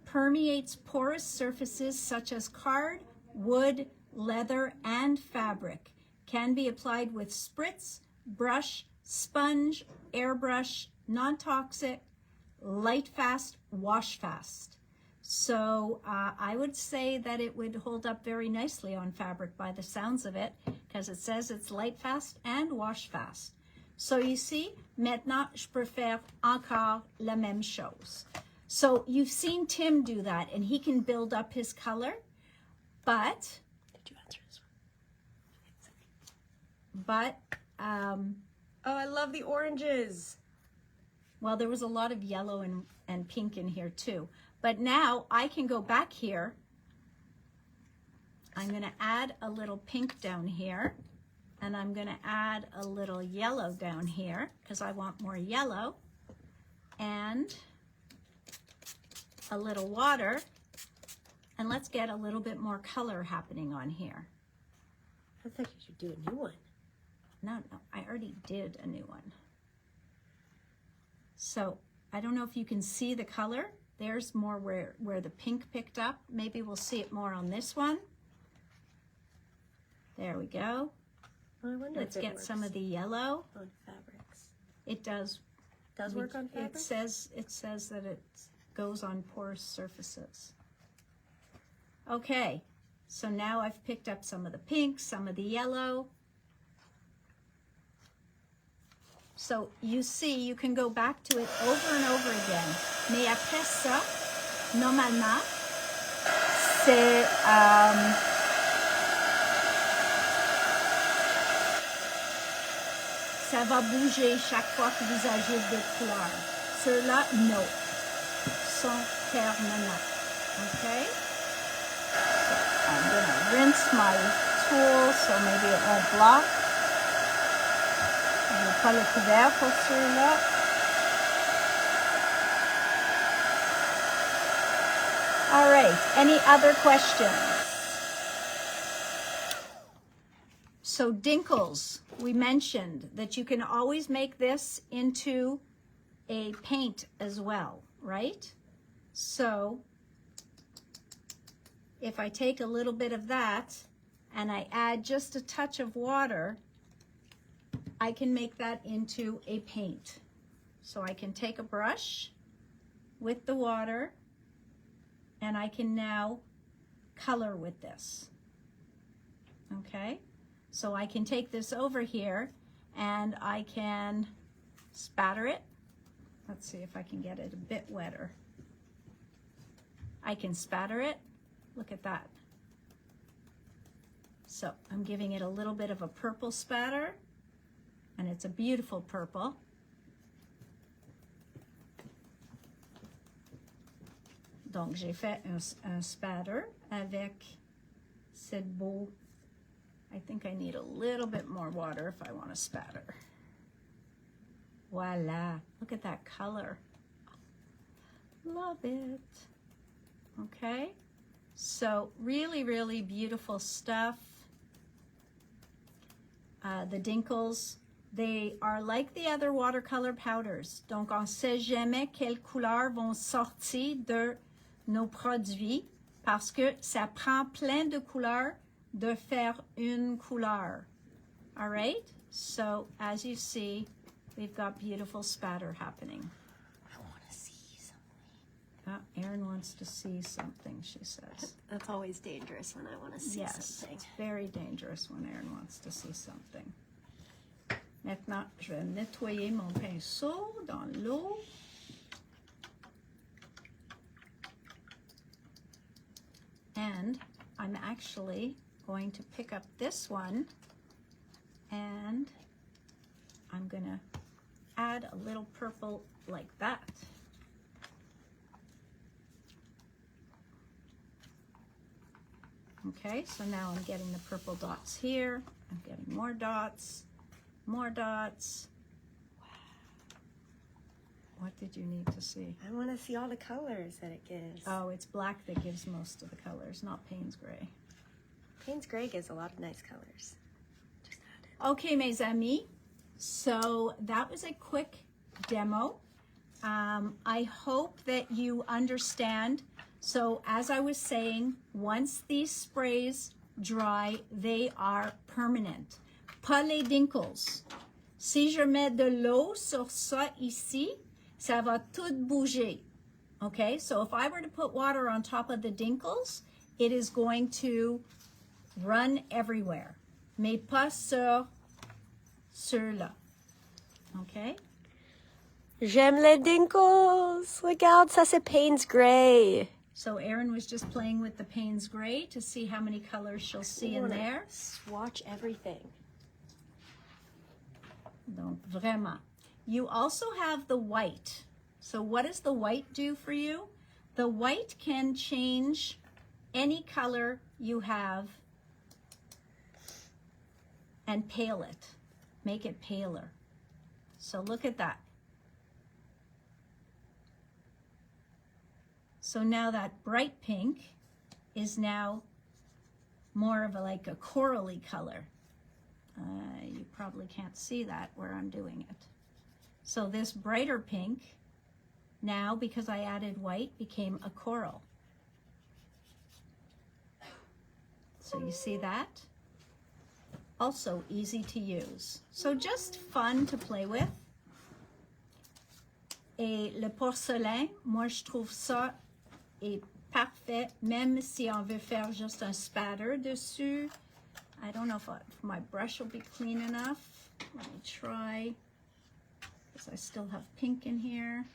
A: permeates porous surfaces such as card, wood, leather, and fabric. Can be applied with spritz, brush, sponge, airbrush, non-toxic, light fast, wash fast. So I would say that it would hold up very nicely on fabric by the sounds of it, because it says it's light fast and wash fast. So you see, maintenant je peux faire encore la même chose. So you've seen Tim do that, and he can build up his color, but
B: Did you answer this one?
A: but
B: Oh, I love the oranges.
A: well, there was a lot of yellow and pink in here too. But now I can go back here. I'm going to add a little pink down here, and I'm going to add a little yellow down here because I want more yellow, and a little water, and let's get a little bit more color happening on here.
B: I think you should do a new one.
A: No, I already did a new one. So I don't know if you can see the color. There's more where the pink picked up. Maybe we'll see it more on this one. There we go.
B: Well, I wonder
A: Let's
B: if it
A: get
B: works
A: some of the yellow.
B: on fabrics.
A: It does.
B: Does work on fabric?
A: It says that it goes on porous surfaces. Okay, so now I've picked up some of the pink, some of the yellow. So you see, you can go back to it over and over again. Mais après ça, normalement, c'est ça va bouger chaque fois que vous ajoutez des couleurs. Ceux-là, non, sont permanents. Okay? So I'm gonna rinse my tool so maybe it won't block. Je n'ai pas le couvert pour ceux-là. All right, any other questions? So dinkles, we mentioned that you can always make this into a paint as well, right? So if I take a little bit of that and I add just a touch of water, I can make that into a paint. So I can take a brush with the water and I can now color with this. Okay, so I can take this over here and I can spatter it. Let's see if I can get it a bit wetter. I can spatter it. Look at that. So I'm giving it a little bit of a purple spatter, and it's a beautiful purple. Donc j'ai fait un spatter avec cette beau. I think I need a little bit more water if I want to spatter. Voila, look at that color. Love it. Okay, so really, really beautiful stuff. The dinkles, they are like the other watercolor powders. Donc, on sait jamais quelles couleurs vont sortir de nos produits parce que ça prend plein de couleurs de faire une couleur. All right? So, as you see, we've got beautiful spatter happening.
B: I want to see something.
A: Aaron wants wants to see something, she says.
B: That's always dangerous when I want to see
A: Yes,
B: something.
A: it's very dangerous when Erin wants to see something. Maintenant, je vais nettoyer mon pinceau dans l'eau. And I'm actually going to pick up this one and I'm going to add a little purple like that. Okay, so now I'm getting the purple dots here. I'm getting more dots, more dots. What did you need to see?
B: I want to see all the colors that it gives.
A: Oh, it's black that gives most of the colors, not Payne's Gray.
B: Payne's Gray gives a lot of nice colors.
A: Okay, mes amis, so that was a quick demo. I hope that you understand. So as I was saying, once these sprays dry, they are permanent. Pas les dinkles. Si je mets de l'eau sur ça ici, ça va tout bouger. Okay, so if I were to put water on top of the dinkles, it is going to run everywhere. Mais pas sur ceux-là. Okay?
B: J'aime les dinkles. Regarde, ça c'est Payne's Gray.
A: So Erin was just playing with the Payne's Gray to see how many colors she'll see in there.
B: Swatch everything.
A: Donc, vraiment. You also have the white. So what does the white do for you? The white can change any color you have and pale it. Make it paler. So look at that. So now that bright pink is now more of like a corally color. You probably can't see that where I'm doing it. So this brighter pink now, because I added white, became a coral. So you see that? Also easy to use. So just fun to play with. Et le porcelain, moi je trouve ça est parfait, même si on veut faire juste un spatter dessus. I don't know if my brush will be clean enough. Let me try, because I still have pink in here.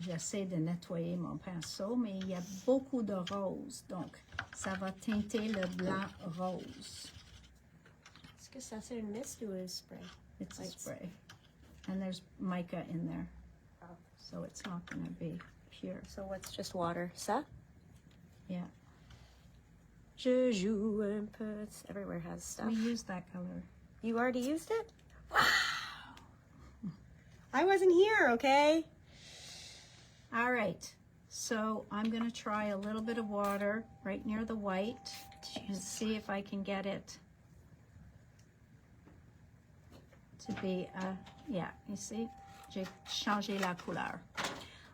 A: J'essaie de nettoyer mon pinceau, mais il y a beaucoup de rose, donc ça va teinter le blanc rose.
B: Est-ce que ça c'est un mist ou un spray?
A: It's a spray. And there's mica in there, so it's not going to be pure.
B: So what's just water? Ça?
A: Yeah,
B: Je joue un peu. Everywhere has stuff.
A: we use that color.
B: You already used it? Wow! I wasn't here, okay?
A: All right, so I'm going to try a little bit of water right near the white and see if I can get it to be, yeah, you see, j'ai changé la couleur.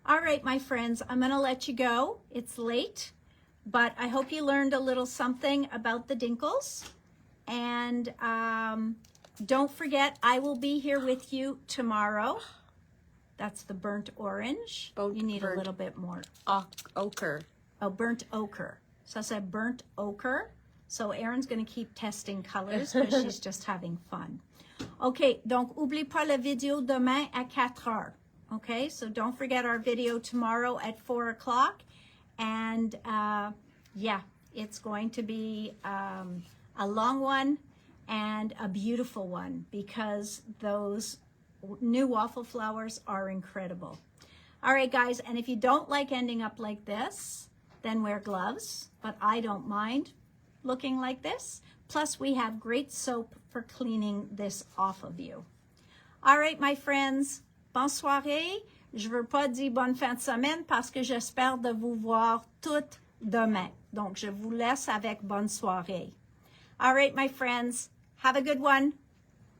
A: All right, my friends, I'm going to let you go. It's late, but I hope you learned a little something about the dinkles. And don't forget, I will be here with you tomorrow. That's the burnt orange. You need a little bit more.
B: Ochre.
A: Oh, burnt ochre. So I said burnt ochre. So Erin's going to keep testing colors, but she's just having fun. Okay, donc oublie pas la vidéo demain à 4 heures. Okay, so don't forget our video tomorrow at 4 o'clock. And yeah, it's going to be a long one and a beautiful one because those new waffle flowers are incredible. All right, guys, and if you don't like ending up like this, then wear gloves, but I don't mind looking like this. Plus, we have great soap for cleaning this off of you. All right, my friends, bonne soirée. Je veux pas dire bonne fin de semaine parce que j'espère de vous voir toutes demain. Donc, je vous laisse avec bonne soirée. All right, my friends, have a good one.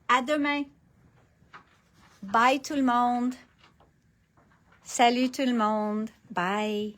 A: À demain. Bye tout le monde. Salut tout le monde. Bye.